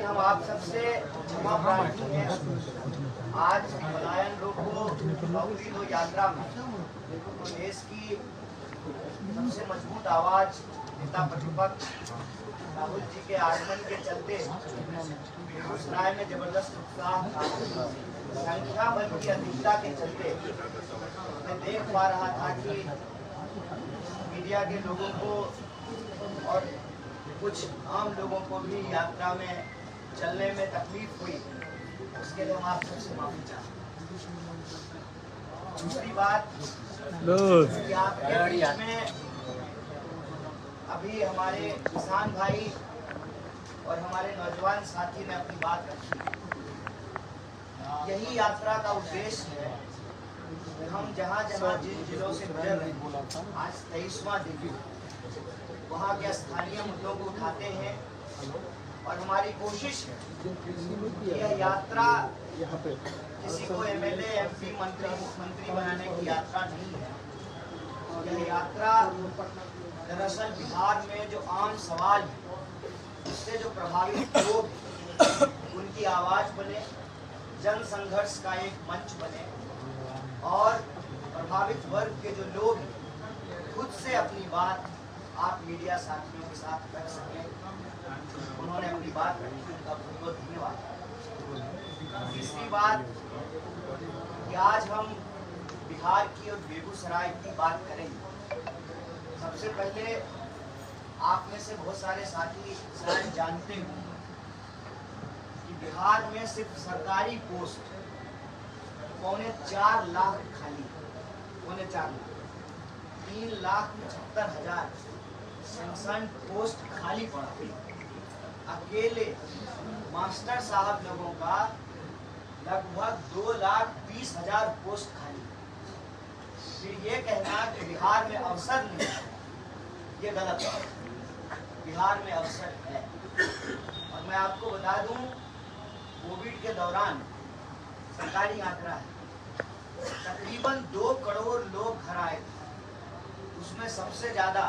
हम आप सबसे क्षमा प्रार्थी हैं। आज पलायन रोको नौकरी दो यात्रा में देश की सबसे मजबूत आवाज नेता प्रतिपक्ष राहुल जी के आगमन के चलते बेगूसराय में जबरदस्त उत्साह था। संख्या बल की अधिकता के चलते मैं देख पा रहा था कि मीडिया के लोगों को और कुछ आम लोगों को भी यात्रा में चलने में तकलीफ हुई। उसके लिए हम आप सबसे माफी चाहते हैं। दूसरी बात कि आपके बीच में अभी हमारे किसान भाई और हमारे नौजवान साथी ने अपनी बात रखी। यही यात्रा का उद्देश्य है कि हम जहाँ जहाँ जिन जिलों से गुजर रहे हैं, आज 23वां दिन, वहाँ के स्थानीय मुद्दों को उठाते हैं और हमारी कोशिश है कि यह यात्रा किसी को एमएलए, एमपी, मंत्री, मुख्यमंत्री बनाने की यात्रा नहीं है। यह यात्रा दरअसल बिहार में जो आम सवाल है, उससे जो प्रभावित लोग हैं, उनकी आवाज बने, जन संघर्ष का एक मंच बने और प्रभावित वर्ग के जो लोग हैं, खुद से अपनी बात आप मीडिया साथियों के साथ कर सकें। उन्होंने अपनी बात रखी, उनका बहुत बहुत धन्यवाद। तीसरी बात कि आज हम बिहार की और बेगूसराय की बात करेंगे। सबसे पहले आप में से बहुत सारे साथी शायद जानते हैं कि बिहार में सिर्फ सरकारी पोस्ट 4.25 लाख खाली, 4.25 लाख, 3,75,000 सेंक्शन पोस्ट खाली पड़ा। अकेले मास्टर साहब लोगों का लगभग 2,20,000 पोस्ट खाली। फिर ये कहना कि बिहार में अवसर नहीं है, ये गलत है। बिहार में अवसर है। और मैं आपको बता दूं, कोविड के दौरान सरकारी आंकड़ा है, तकरीबन 2 करोड़ लोग घर आए थे। उसमें सबसे ज्यादा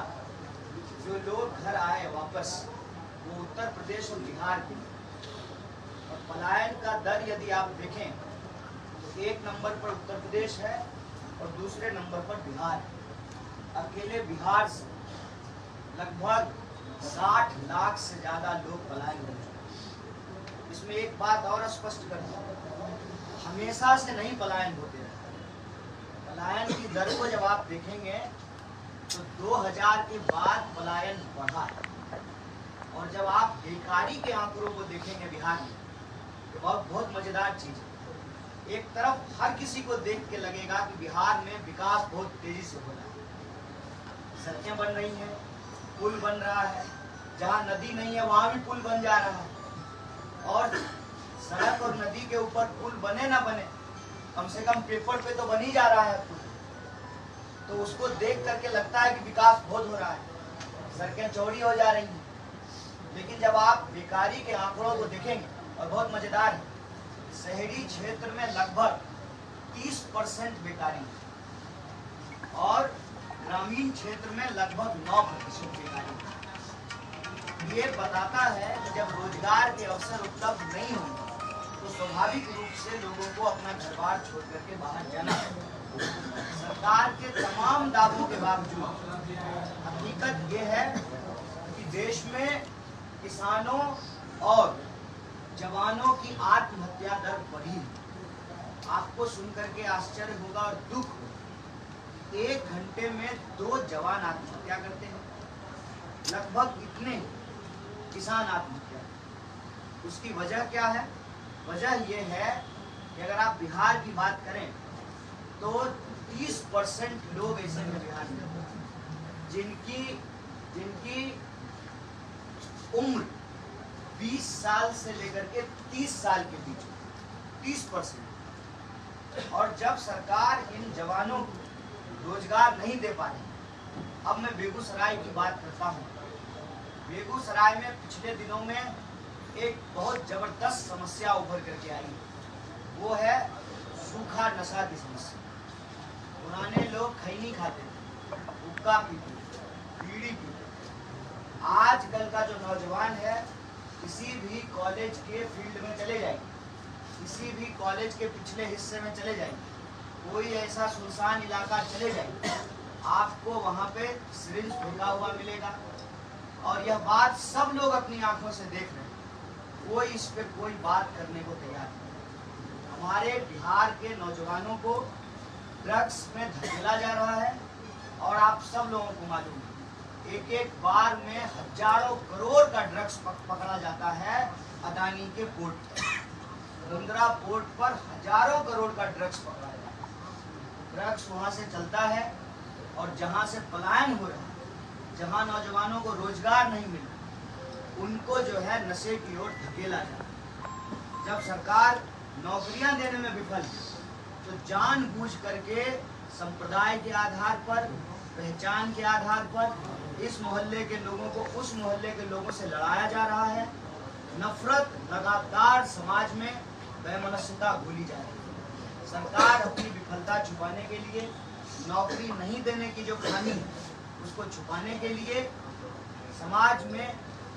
जो लोग घर आए वापस, वो उत्तर प्रदेश और बिहार के। और पलायन का दर यदि आप देखें तो 1 नंबर पर उत्तर प्रदेश है और दूसरे नंबर पर बिहार है। अकेले बिहार से लगभग 60 लाख से ज्यादा लोग पलायन कर चुके। इसमें एक बात और स्पष्ट कर दूं, हमेशा से नहीं पलायन होते रहे। पलायन की दर को जब आप देखेंगे तो 2000 के बाद पलायन बढ़ा। और जब आप बेकारी के आंकड़ों को देखेंगे बिहार में, तो बहुत मजेदार चीज है। एक तरफ हर किसी को देख के लगेगा कि बिहार में विकास बहुत तेजी से हो रहा है, सड़कें बन रही हैं, पुल बन रहा है, जहाँ नदी नहीं है वहाँ भी पुल बन जा रहा है। और सड़क और नदी के ऊपर पुल बने ना बने, कम से कम पेपर पे तो बन ही जा रहा है पुल। तो उसको देख करके लगता है कि विकास बहुत हो रहा है, सड़कें चौड़ी हो जा रही हैं। लेकिन जब आप बेकारी के आंकड़ों को देखेंगे, और बहुत मजेदार है, शहरी क्षेत्र में लगभग 30% बेकारी है और ग्रामीण क्षेत्र में लगभग 9% बेकारी है। ये बताता है कि जब रोजगार के अवसर उपलब्ध नहीं होंगे तो स्वाभाविक रूप से लोगों को अपना घर बार छोड़ करके बाहर जाना है। सरकार के तमाम दावों के बावजूद हकीकत ये है कि देश में किसानों और जवानों की आत्महत्या दर बढ़ी है। आपको सुनकर के आश्चर्य होगा और दुख होगा, 1 घंटे में 2 जवान आत्महत्या करते हैं, लगभग इतने किसान आत्महत्या। उसकी वजह क्या है? वजह यह है कि अगर आप बिहार की बात करें तो 30% लोग ऐसे हैं बिहार में जिनकी उम्र 20 साल से लेकर के 30 साल के बीच, 30%। और जब सरकार इन जवानों को रोजगार नहीं दे पा रही, अब मैं बेगूसराय की बात करता हूँ। बेगूसराय में पिछले दिनों में एक बहुत जबरदस्त समस्या उभर करके आई, वो है सूखा नशा की समस्या। पुराने लोग खैनी खाते थे, हुक्का पीते, बीड़ी पीते। आजकल का जो नौजवान है, किसी भी कॉलेज के फील्ड में चले जाइए, किसी भी कॉलेज के पिछले हिस्से में चले जाइए, कोई ऐसा सुनसान इलाका चले जाइए, आपको वहाँ पे सिरिंज फेंका हुआ मिलेगा। और यह बात सब लोग अपनी आंखों से देख रहे हैं, कोई इस पे कोई बात करने को तैयार नहीं। हमारे बिहार के नौजवानों को ड्रग्स में धकेला जा रहा है और आप सब लोगों को मालूम है, एक एक बार में हजारों करोड़ का ड्रग्स पकड़ा जाता है। अदानी के पोर्ट पर, मुंद्रा पोर्ट पर हजारों करोड़ का ड्रग्स पकड़ा जाता है। ड्रग्स वहाँ से चलता है और जहाँ से पलायन हो रहा है, जहाँ नौजवानों को रोजगार नहीं मिल रहा, उनको जो है नशे की ओर धकेला जाता है। जब सरकार नौकरियां देने में विफल है, तो जानबूझ करके संप्रदाय के आधार पर, पहचान के आधार पर इस मोहल्ले के लोगों को उस मोहल्ले के लोगों से लड़ाया जा रहा है। नफरत लगातार समाज में वैमनस्यता घुली जा रही है। सरकार अपनी विफलता छुपाने के लिए, नौकरी नहीं देने की जो खामी है उसको छुपाने के लिए समाज में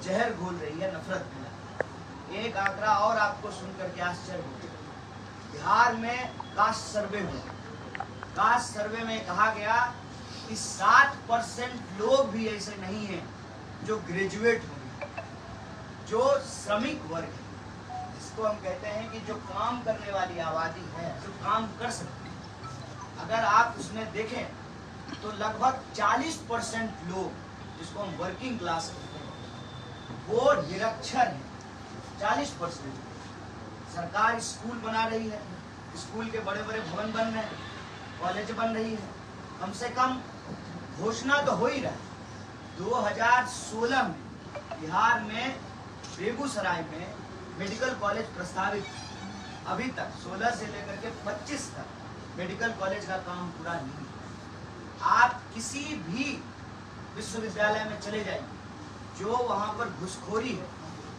जहर घोल रही है, नफरत फैला। एक आंकड़ा और आपको सुनकर के आश्चर्य होगा, बिहार में कास्ट सर्वे हुआ। कास्ट सर्वे में कहा गया कि 60% लोग भी ऐसे नहीं हैं जो ग्रेजुएट होंगे, जो श्रमिक वर्ग है, जिसको हम कहते हैं कि जो काम करने वाली आबादी है, जो काम कर सकते हैं। अगर आप उसमें देखें तो लगभग 40% लोग, जिसको हम वर्किंग क्लास कहते हैं, वो निरक्षर हैं। 40%। सरकार स्कूल बना रही है, स्कूल के बड़े बड़े भवन बन रहे हैं, कॉलेज बन रही है, कम से कम घोषणा तो हो ही रहा है। 2016 में बिहार में बेगूसराय में मेडिकल कॉलेज प्रस्तावित, अभी तक 16 से लेकर के 25 तक मेडिकल कॉलेज का काम पूरा नहीं। आप किसी भी विश्वविद्यालय में चले जाइए, जो वहाँ पर घुसखोरी है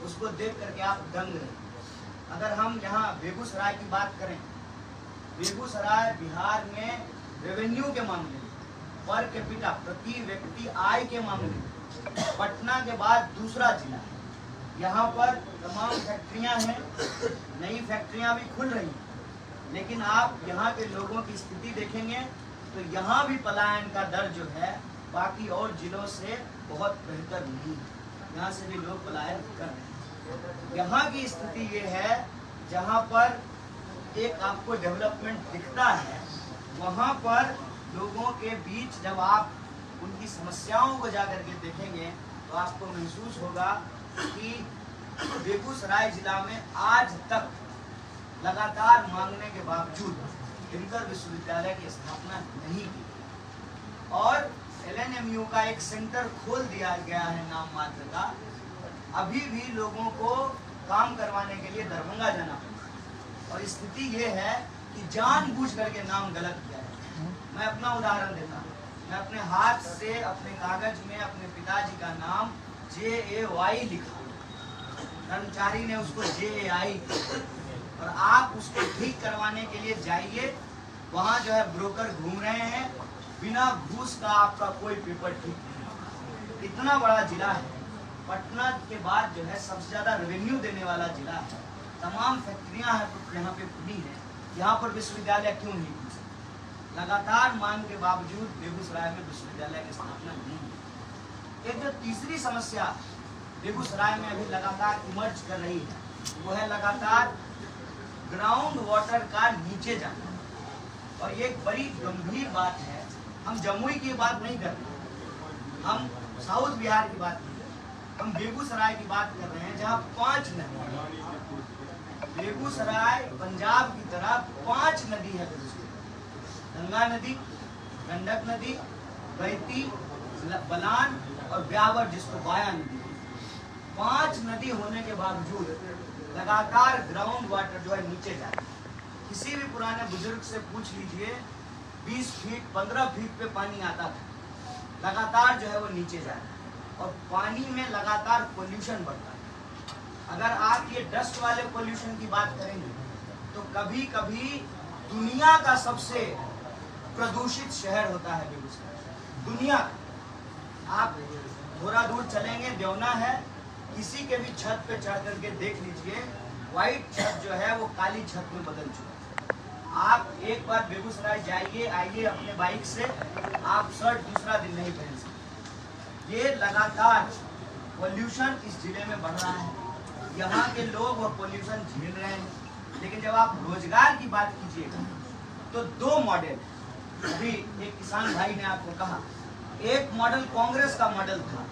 उसको देख करके आप दंग रहे। अगर हम यहाँ बेगूसराय की बात करें, बेगूसराय बिहार में रेवेन्यू के मामले में, पर कैपिटा प्रति व्यक्ति आय के मामले में पटना के बाद दूसरा जिला है। यहाँ पर तमाम फैक्ट्रियाँ हैं, नई फैक्ट्रियाँ भी खुल रही हैं, लेकिन आप यहाँ के लोगों की स्थिति देखेंगे तो यहाँ भी पलायन का दर जो है बाकी और जिलों से बहुत बेहतर नहीं है। यहाँ से भी लोग पलायन कर रहे हैं। यहाँ की स्थिति ये है, जहाँ पर एक आपको डेवलपमेंट दिखता है, वहाँ पर लोगों के बीच जब आप उनकी समस्याओं को जाकर के देखेंगे तो आपको महसूस होगा कि बेगूसराय जिला में आज तक लगातार मांगने के बावजूद दिनकर विश्वविद्यालय की स्थापना नहीं की और LNMU का एक सेंटर खोल दिया गया है नाम मात्र का। अभी भी लोगों को काम करवाने के लिए दरभंगा जाना पड़ता और स्थिति ये है कि जानबूझ करके नाम गलत किया है। मैं अपना उदाहरण देता हूँ, मैं अपने हाथ से अपने कागज में अपने पिताजी का नाम JAY लिखा, कर्मचारी ने उसको JAI, और आप उसको ठीक करवाने के लिए जाइए, वहाँ जो है ब्रोकर घूम रहे हैं, बिना घूस का आपका कोई पेपर ठीक नहीं। इतना बड़ा जिला है, पटना के बाद जो है सबसे ज़्यादा रेवेन्यू देने वाला जिला है, तमाम फैक्ट्रियाँ हैं यहाँ पे खुली हैं, यहाँ पर विश्वविद्यालय क्यों नहीं खुल सकते? लगातार मांग के बावजूद बेगूसराय में विश्वविद्यालय की स्थापना नहीं है। एक जो तीसरी समस्या बेगूसराय में अभी लगातार इमर्ज कर रही है, वो है लगातार ग्राउंड वाटर का नीचे जाना। और ये एक बड़ी गंभीर बात है। हम जमुई की बात नहीं कर रहे, हम साउथ बिहार की बात नहीं कर रहे, हम बेगूसराय की बात कर रहे हैं, जहाँ 5 नदी, बेगूसराय पंजाब की तरह 5 नदी है। गंगा नदी, गंडक नदी, बैती, बलान और ब्यावर, जिसको बाया नदी। 5 नदी होने के बावजूद लगातार ग्राउंड वाटर जो है नीचे जा रहा है। किसी भी पुराने बुजुर्ग से पूछ लीजिए, 20 फीट 15 फीट पे पानी आता था, लगातार जो है वो नीचे जा रहा है और पानी में लगातार पोल्यूशन बढ़ता है। अगर आप ये डस्ट वाले पोल्यूशन की बात करेंगे तो कभी कभी दुनिया का सबसे प्रदूषित शहर होता है बेगूसराय। दुनिया, आप थोड़ा दूर चलेंगे, देवना है, किसी के भी छत पे चढ़ करके देख लीजिए, व्हाइट छत जो है वो काली छत में बदल चुका है। आप एक बार बेगूसराय जाइए, आइए अपने बाइक से, आप शर्ट दूसरा दिन नहीं पहन सकते। ये लगातार पोल्यूशन इस जिले में बढ़ रहा है, यहाँ के लोग वो पोल्यूशन झेल रहे हैं। लेकिन जब आप रोजगार की बात कीजिएगा तो दो मॉडल, अभी एक किसान भाई ने आपको कहा, एक मॉडल कांग्रेस का मॉडल था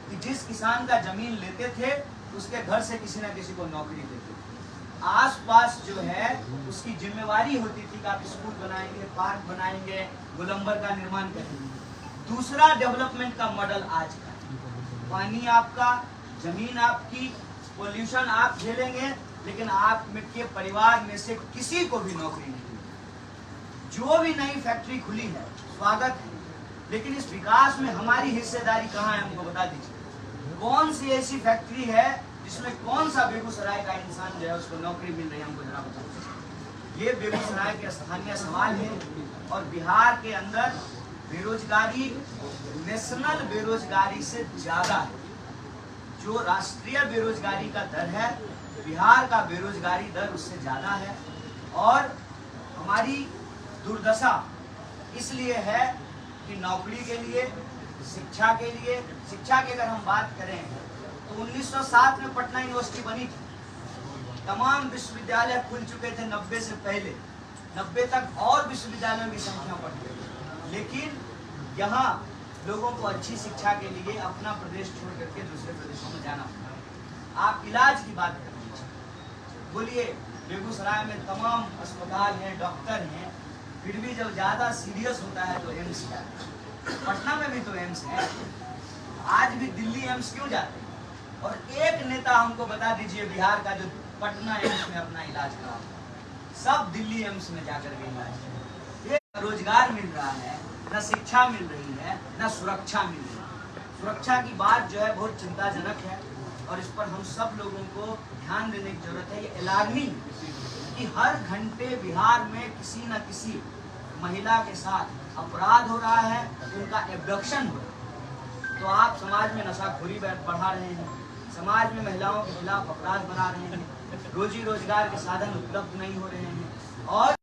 कि जिस किसान का जमीन लेते थे उसके घर से किसी न किसी को नौकरी देते थे। आसपास जो है उसकी जिम्मेवारी होती थी कि आप स्कूल बनाएंगे, पार्क बनाएंगे, गोलंबर का निर्माण करेंगे। दूसरा डेवलपमेंट का मॉडल आज का, पानी आपका, जमीन आपकी, पोल्यूशन आप झेलेंगे, लेकिन आप के परिवार में से किसी को भी नौकरी नहीं मिलेगी। जो भी नई फैक्ट्री खुली है स्वागत है, लेकिन इस विकास में हमारी हिस्सेदारी कहाँ है, हमको बता दीजिए। कौन सी ऐसी फैक्ट्री है जिसमें कौन सा बेगूसराय का इंसान जो है उसको नौकरी मिल रही है, हमको जरा बता दीजिए। ये बेगूसराय के स्थानीय सवाल है। और बिहार के अंदर बेरोजगारी नेशनल बेरोजगारी से ज्यादा है। जो राष्ट्रीय बेरोजगारी का दर है, बिहार का बेरोजगारी दर उससे ज्यादा है। और हमारी दुर्दशा इसलिए है कि नौकरी के लिए, शिक्षा के लिए, शिक्षा की अगर हम बात करें तो 1907 में पटना यूनिवर्सिटी बनी थी। तमाम विश्वविद्यालय खुल चुके थे 90 से पहले, 90 तक और विश्वविद्यालयों की संख्या बढ़ गई। लेकिन यहाँ लोगों को अच्छी शिक्षा के लिए अपना प्रदेश छोड़ करके दूसरे प्रदेशों में जाना पड़ता है। आप इलाज की बात कर लीजिए, बोलिए बेगूसराय में तमाम अस्पताल हैं, डॉक्टर हैं, फिर भी जब ज्यादा सीरियस होता है तो एम्स जाते हैं। पटना में भी तो एम्स है, आज भी दिल्ली एम्स क्यों जाते हैं? और एक नेता हमको बता दीजिए बिहार का जो पटना एम्स में अपना इलाज करा, सब दिल्ली एम्स में जाकर के इलाज। ये रोजगार मिल रहा है, न शिक्षा मिल रही है, न सुरक्षा मिल रही है। सुरक्षा की बात जो है बहुत चिंताजनक है और इस पर हम सब लोगों को ध्यान देने की जरूरत है। ये अलार्मिंग कि हर घंटे बिहार में किसी न किसी महिला के साथ अपराध हो रहा है, उनका एब्डक्शन हो रहा है। तो आप समाज में नशाखोरी बढ़ा रहे हैं, समाज में महिलाओं के खिलाफ अपराध बना रहे हैं, रोजी रोजगार के साधन उपलब्ध नहीं हो रहे हैं। और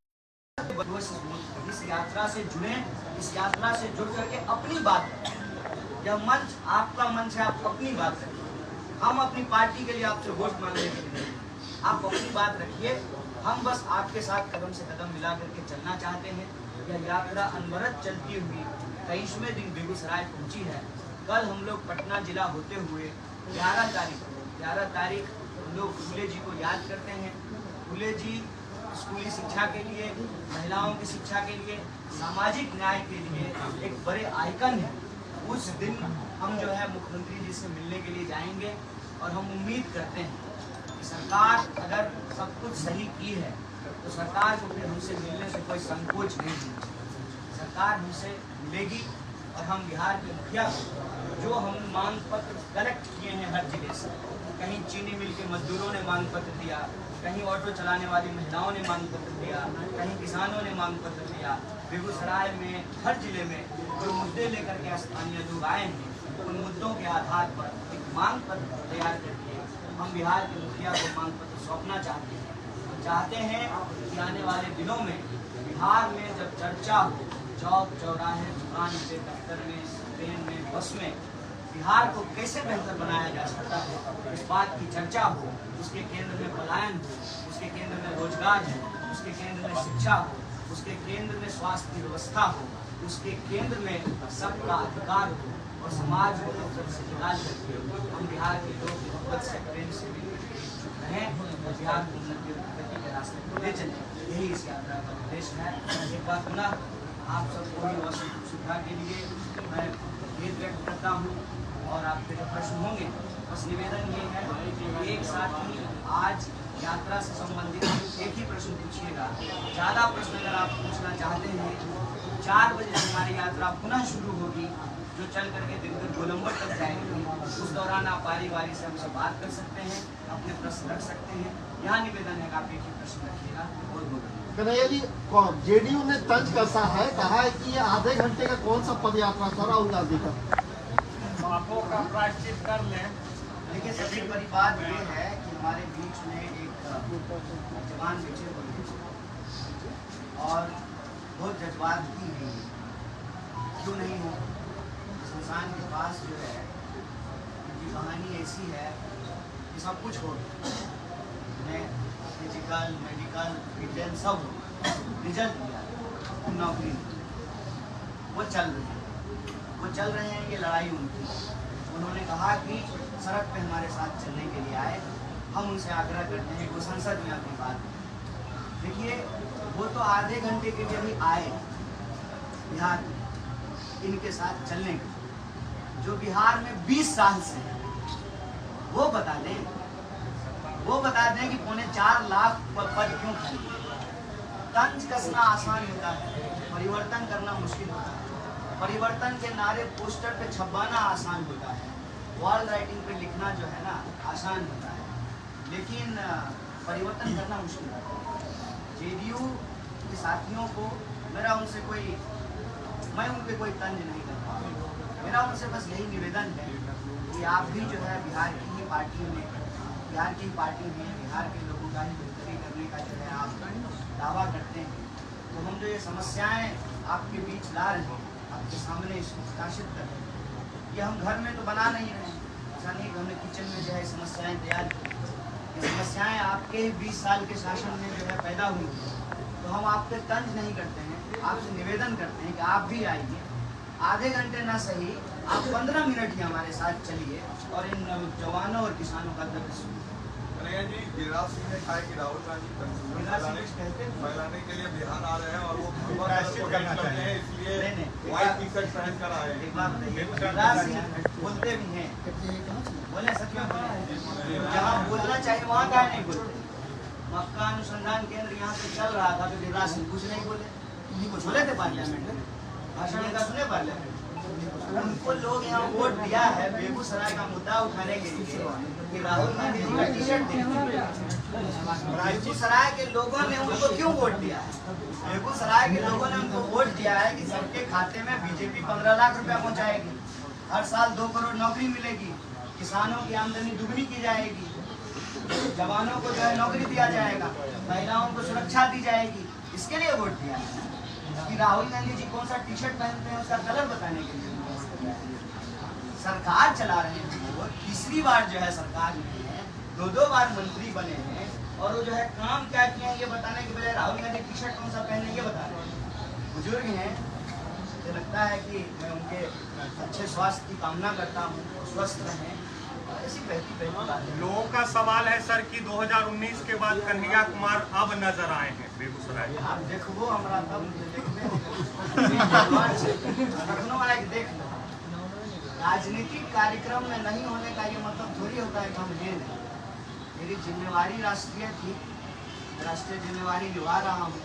इस यात्रा से जुड़े, इस यात्रा से जुड़ करके अपनी बात करें। यह मंच आपका मंच है, आप अपनी बात करिए। हम अपनी पार्टी के लिए आपसे वोट मांगने के लिए नहीं, आप अपनी बात रखिए। हम बस आपके साथ कदम से कदम मिला करके चलना चाहते हैं। यह यात्रा अनवरत चलती हुई 23वें दिन बेगूसराय पहुंची है। कल हम लोग पटना जिला होते हुए 11 तारीख हम लोग फूले जी को याद करते हैं। फूले जी स्कूली शिक्षा के लिए, महिलाओं की शिक्षा के लिए, सामाजिक न्याय के लिए एक बड़े आइकन है। उस दिन हम जो है मुख्यमंत्री जी से मिलने के लिए जाएंगे और हम उम्मीद करते हैं कि सरकार अगर सब कुछ सही की है तो सरकार को फिर हमसे मिलने से कोई संकोच नहीं है। सरकार हमसे मिलेगी और हम बिहार के मुखिया जो हम मांग पत्र कलेक्ट किए हैं हर जिले से, कहीं चीनी मिल के मजदूरों ने मांग पत्र दिया, कहीं ऑटो चलाने वाली महिलाओं ने मांग पत्र दिया, कहीं किसानों ने मांग पत्र दिया। बेगूसराय में हर जिले में जो मुद्दे लेकर के स्थानीय लोग आए हैं, उन मुद्दों के आधार पर एक मांग पत्र तैयार करके हम बिहार के मुखिया को मांग पत्र सौंपना चाहते हैं। हम चाहते हैं कि आने वाले दिनों में बिहार में जब चर्चा हो, चौक चौराहे, दुकान पे, दफ्तर में, ट्रेन में, बस में, बिहार को कैसे बेहतर बनाया जा सकता है, इस बात की चर्चा हो। उसके केंद्र में पलायन हो, उसके केंद्र में रोजगार हो, उसके केंद्र में शिक्षा हो, उसके केंद्र में स्वास्थ्य की व्यवस्था हो, उसके केंद्र में सबका अधिकार हो और समाज को नफरत से निकाल करके हम बिहार के लोग मोहब्बत से, प्रेम से रहें और बिहार को उन्नति और प्रगति के रास्ते पर ले चलें। यही इस यात्रा का उद्देश्य है। एक बार पुनः आप सबको भी सुविधा के लिए मैं खेद व्यक्त करता हूँ और आपके जो प्रश्न होंगे बस निवेदन ये है कि एक साथ ही आज यात्रा से संबंधित एक ही प्रश्न पूछिएगा। ज़्यादा प्रश्न अगर आप पूछना चाहते हैं तो 4 बजे से हमारी यात्रा पुनः शुरू होगी, जो चल करके दिन गोलंबर तक जाएगी। उस दौरान आप बारी बारी से हमसे बात कर सकते हैं, अपने प्रश्न रख सकते हैं। यहाँ निवेदन है कि आप एक ही प्रश्न रखिएगा। बहुत बहुत कन्हैया जी, जेडीयू ने तंज कसा है, कहा है कि ये आधे घंटे का कौन सा पद यात्रा था राहुल गांधी का? पापों का प्रायश्चित कर लें देखिए, सबसे बड़ी बात ये है कि हमारे बीच में एक जवान बेचे हुए हैं और बहुत जज्बात भी हैं। क्यों नहीं हो? इस इंसान के पास जो है उनकी कहानी ऐसी है कि सब कुछ हो, फिजिकल, मेडिकल, रिटर्न सब हो, रिजल्ट दिया, नौकरी वो चल रहे हैं। ये लड़ाई उनकी। उन्होंने कहा कि सड़क पे हमारे साथ चलने के लिए आए। हम उनसे आग्रह करते हैं, वो संसद में अपनी बात। देखिए, वो तो आधे घंटे के लिए भी आए बिहार में इनके साथ चलने के, जो बिहार में 20 साल से है। वो बता दें कि 4.25 लाख पद क्यों खाली। तंज कसना आसान होता है, परिवर्तन करना मुश्किल होता है। परिवर्तन के नारे पोस्टर पे छपवाना आसान होता है, वॉल राइटिंग पे लिखना जो है ना आसान होता है, लेकिन परिवर्तन करना मुश्किल होता है। जेडीयू के साथियों को मैं उनपे कोई तंज नहीं करता। मेरा उनसे बस यही निवेदन है कि आप भी जो है बिहार की ही पार्टी में बिहार के लोगों का ही बेहतरी करने का जो है आप दावा करते हैं, तो हम जो ये समस्याएं आपके बीच ला रहे हैं, आपके सामने इसको प्रकाशित कर रहे हैं, ये हम घर में तो बना नहीं रहे हैं। ऐसा नहीं कि हमने किचन में जो है समस्याएं तैयार की। ये समस्याएं आपके 20 साल के शासन में जो है पैदा हुई हैं। तो हम आप पे तंज नहीं करते हैं, आपसे निवेदन करते हैं कि आप भी आइए, आधे घंटे ना सही, आप 15 मिनट ही हमारे साथ चलिए और इन जवानों और किसानों का दर्द सुनिए। जी, गिरिराज सिंह ने कहा कि राहुल गांधी फैलाने के लिए बिहार आ रहे हैं और वो करते हैं, इसलिए व्हाइट टी शर्ट पहन कर आए हैं। एक बात बताइए, गिरिराज सिंह बोलते भी हैं, बोले सच में बोले, जहाँ बोलना चाहिए वहाँ का नहीं बोलते। मक्का अनुसंधान केंद्र यहाँ पे चल रहा था तो गिरिराज सिंह कुछ नहीं बोले, कुछ बोले थे पार्लियामेंट में, भाषण का सुने पार्लियामेंट। उनको लोग यहाँ वोट दिया है बेगूसराय का मुद्दा उठाने के लिए कि राहुल गांधी जी का टी शर्ट देखिए। बेगूसराय के लोगों ने उनको क्यों वोट दिया है? बेगूसराय के लोगों ने उनको वोट दिया है कि सबके खाते में बीजेपी 15 लाख रुपया पहुंचाएगी, हर साल 2 करोड़ नौकरी मिलेगी, किसानों की आमदनी दुगनी की जाएगी, जवानों को जो है नौकरी दिया जाएगा, महिलाओं को सुरक्षा दी जाएगी। इसके लिए वोट दिया है कि राहुल गांधी जी कौन सा टी शर्ट पहनते हैं उसका कलर बताने के लिए। सरकार चला रहे हैं, वो तीसरी बार जो है सरकार में है, 2 बार मंत्री बने हैं और वो जो है काम क्या किए हैं ये बताने के बजाय राहुल गांधी टी शर्ट कौन सा पहने ये बता रहे हैं। बुजुर्ग हैं, मुझे लगता है कि मैं उनके अच्छे स्वास्थ्य की कामना करता हूँ, स्वस्थ रहें। ऐसी बहती बात है। लोगों का सवाल है सर कि 2019 के बाद कन्हैया कुमार अब नजर आए हैं बेगूसराय। आप देखो हमारा तब देख लो। राजनीतिक कार्यक्रम में नहीं होने का ये मतलब थोड़ी होता है कि हम हैं नहीं। मेरी जिम्मेवारी राष्ट्रीय थी, राष्ट्रीय जिम्मेवारी निभा रहा हूँ।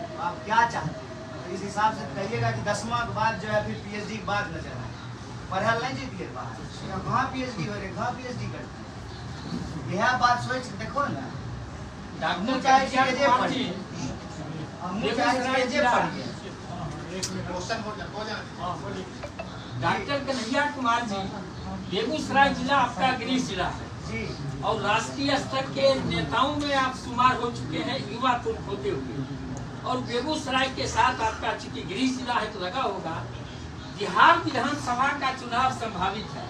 तो आप क्या चाहते हैं? तो इस हिसाब से कहिएगा कि 10वां के बाद जो है फिर पीएचडी के बाद नजर आए, पढ़ल नहीं जीतिए बाहर, कहाँ पीएचडी हो रहे, कहाँ पीएचडी करते। यह बात सोच देखो ना, डॉक्टर चाहे पीएचडी पढ़िए, हम चाहे पीएचडी पढ़िए। डॉक्टर कन्हैया कुमार जी, बेगूसराय जिला आपका गृह जिला है जी, और राष्ट्रीय स्तर के नेताओं में आप शुमार हो चुके हैं युवा तुम होते हुए, और बेगूसराय के साथ आपका चूंकि गृह जिला है तो लगा होगा बिहार विधानसभा का चुनाव संभावित है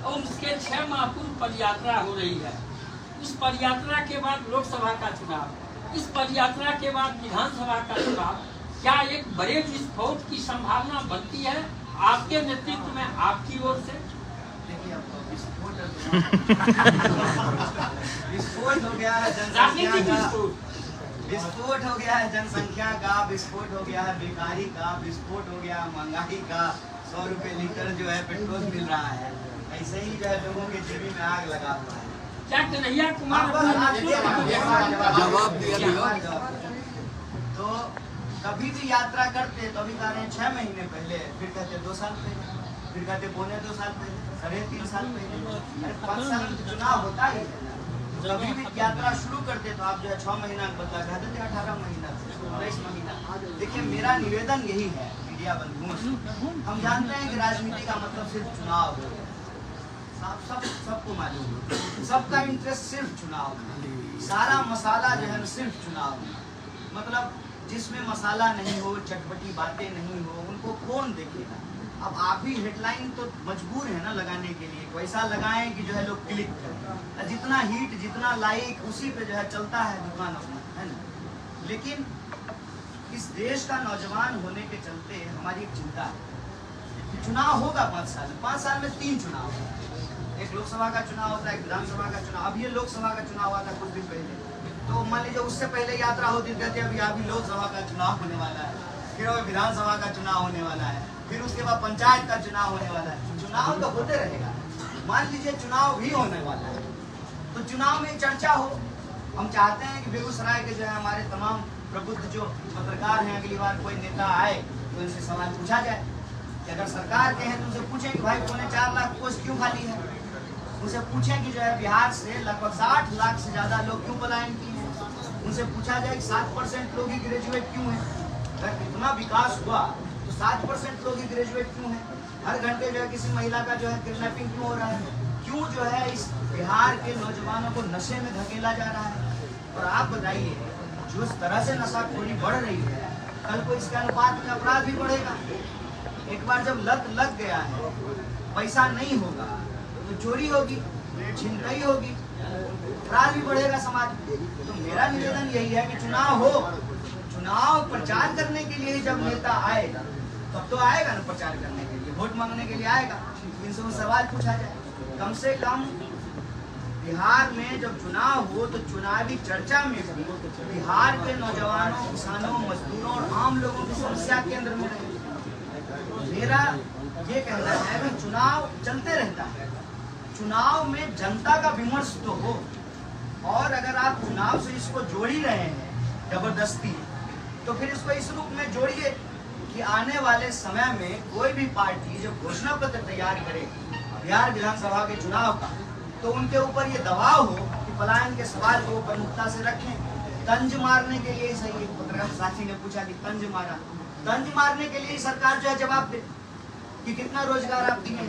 और उसके 6 माह पूर्व पदयात्रा हो रही है। उस पदयात्रा के बाद लोकसभा का चुनाव, इस पदयात्रा के बाद विधानसभा का चुनाव, क्या एक बड़े विस्फोट की संभावना बनती है आपके नेतृत्व में, आपकी ओर से? देखिए अब विस्फोट हो गया है जनसंख्या का, विस्फोट हो गया है जनसंख्या का, विस्फोट हो गया है बेकारी का, विस्फोट हो गया महंगाई का। 100 रुपए लीटर जो है पेट्रोल मिल रहा है, ऐसे ही जो है लोगों के जेबी में आग लगा हुआ है। क्या कन्हैया कुमार जवाब दिया। तो कभी भी यात्रा करते तो अभी कह रहे हैं 6 महीने पहले, फिर कहते 2 साल पहले, फिर कहते 2.25 साल पहले, 3.5 साल पहले। 5 साल में तो चुनाव होता ही है। कभी भी यात्रा शुरू करते तो आप जो है 6 महीना बदला कह देते, 18 महीना, 19 महीना। देखिए मेरा निवेदन यही है मीडिया बंधुओं से, हम जानते हैं कि राजनीति का मतलब सिर्फ चुनाव हो, सबको मालूम है, सबका इंटरेस्ट सिर्फ चुनाव में, सारा मसाला जो है सिर्फ चुनाव में। मतलब जिसमें मसाला नहीं हो, चटपटी बातें नहीं हो, उनको कौन देखेगा। अब आप भी हेडलाइन तो मजबूर है ना लगाने के लिए, वैसा लगाएं कि जो है लोग क्लिक करें। जितना हिट, जितना लाइक, उसी पे जो है चलता है दुकान अपना, है ना। लेकिन इस देश का नौजवान होने के चलते हमारी एक चिंता है कि चुनाव होगा 5 साल में, 5 साल में 3 चुनाव होगा। एक लोकसभा का चुनाव होता है, एक विधानसभा का चुनाव। अब ये लोकसभा का चुनाव आता है कुछ दिन पहले, तो मान लीजिए उससे पहले यात्रा होती, कहते अभी लोकसभा का चुनाव होने वाला है, फिर अभी विधानसभा का चुनाव होने वाला है, फिर उसके बाद पंचायत का चुनाव होने वाला है। चुनाव तो होते रहेगा। मान लीजिए चुनाव भी होने वाला है, तो चुनाव में चर्चा हो। हम चाहते हैं कि बेगूसराय के जो है हमारे तमाम प्रबुद्ध जो पत्रकार हैं, अगली बार कोई नेता आए तो इनसे सवाल पूछा जाए कि अगर सरकार के हैं तो उनसे पूछें कि भाई 4.25 लाख पोस्ट क्यों खाली है। उनसे पूछें कि जो है बिहार से लगभग 60 लाख से ज़्यादा लोग क्यों पलायन किए हैं। उनसे पूछा जाए कि 7% लोग ही ग्रेजुएट क्यों हैं। अगर इतना विकास हुआ तो 7% लोग ही ग्रेजुएट क्यों हैं। हर घंटे जो है किसी महिला का जो है किडनैपिंग क्यों हो रहा है, क्यों जो है इस बिहार के नौजवानों को नशे में धकेला जा रहा है। और आप बताइए, जो इस तरह से नशाखोरी बढ़ रही है, कल को इसके अनुपात में अपराध भी बढ़ेगा। एक बार जब लत लग गया है, पैसा नहीं होगा तो चोरी होगी, छिनतई होगी, अपराध भी बढ़ेगा समाज में। तो मेरा निवेदन यही है कि चुनाव हो, चुनाव प्रचार करने के लिए जब नेता आए तब तो आएगा ना, प्रचार करने के लिए, वोट मांगने के लिए आएगा। इनसे सवाल पूछा जाए। कम से कम बिहार में जब चुनाव हो तो चुनावी चर्चा में भी बिहार के नौजवानों, किसानों, मजदूरों और आम लोगों की समस्या केंद्र में रहे। मेरा ये कहना है कि चुनाव चलते रहता है, चुनाव में जनता का विमर्श तो हो, और अगर आप चुनाव से इसको जोड़ ही रहे हैं जबरदस्ती, तो फिर इसको इस रूप में जोड़िए कि आने वाले समय में कोई भी पार्टी जब घोषणा पत्र तैयार करे बिहार विधानसभा के चुनाव का, तो उनके ऊपर ये दबाव हो कि पलायन के सवाल को प्रमुखता से रखें। तंज मारने के लिए सही, एक पत्रकार साथी ने पूछा कि तंज मारा, तंज मारने के लिए सरकार जो है जवाब दे कि कितना रोजगार आप दिए,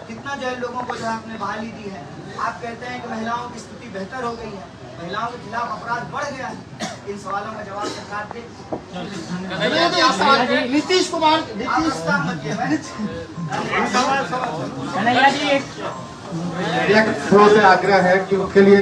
कितना जो है लोगों को जो है आपने बहाली दी है। आप कहते हैं कि महिलाओं की स्थिति बेहतर हो गई है, महिलाओं के खिलाफ अपराध बढ़ गया है। इन सवालों का जवाब सरकार दे। नीतीश कुमार, मीडिया के थ्रू से आग्रह है कि उसके लिए